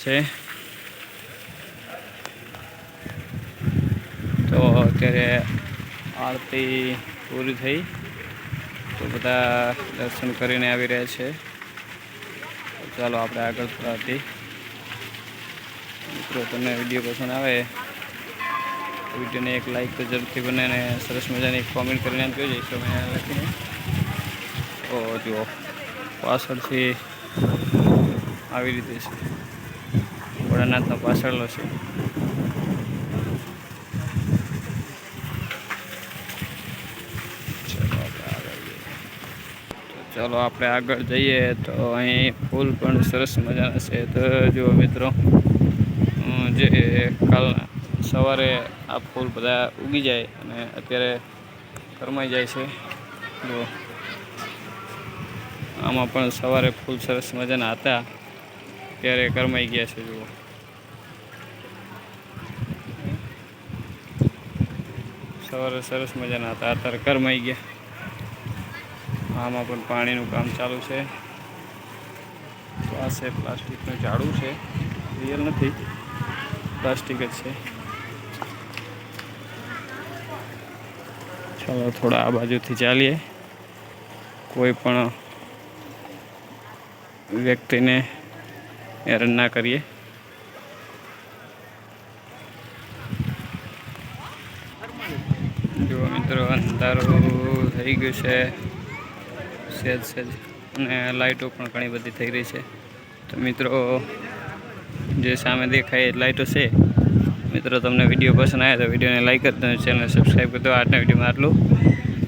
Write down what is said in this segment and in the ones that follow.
છે। તો અત્યારે આરતી પૂરી થઈ તો બધા દર્શન કરીને આવી રહ્યા છે। ચાલો આપણે આગળ થવાથી મિત્રો તમને વિડીયો પસંદ આવે વિડીયોને એક લાઈક તો જરૂરથી બને અને સરસ મજાની કોમેન્ટ કરીને આપજો જઈશું મેં લખીને। તો જુઓ પાછળથી આવી રીતે છે ભોળાનાથનો પાછળનો છે। ચાલો આપણે આગળ જઈએ તો અહીં ફૂલ પણ સરસ મજાના છે। તો જુઓ મિત્રો જે કાલના સવારે આ ફૂલ બધા ઉગી જાય અને અત્યારે કરમાઈ જાય છે। જો આમાં પણ સવારે ફૂલ સરસ મજાના હતા ત્યારે કરમાઈ ગયા છે। જુઓ સવારે સરસ મજાના હતા અત્યારે કરમાઈ ગયા। આમાં પણ પાણીનું કામ ચાલુ છે। તો આ છે પ્લાસ્ટિકનું ઝાડું છે, રિયલ નથી, પ્લાસ્ટિક જ છે। ચાલો થોડા આ બાજુથી ચાલીએ, કોઈ પણ વ્યક્તિને હેરાન ના કરીએ। જો મિત્રો અંધારું થઈ ગયું છે સહેજ અને લાઇટો પણ ઘણી બધી થઈ રહી છે। તો મિત્રો જે સામે દેખાય લાઇટો છે। મિત્રો તમને વિડીયો પસંદ આવે તો વિડીયોને લાઈક કરી દો, ચેનલને સબસ્ક્રાઈબ કરી દો। આજના વિડીયોમાં આટલું,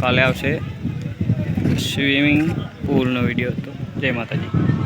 કાલે આવશે સ્વિમિંગ પૂલનો વિડીયો। તો જય માતાજી।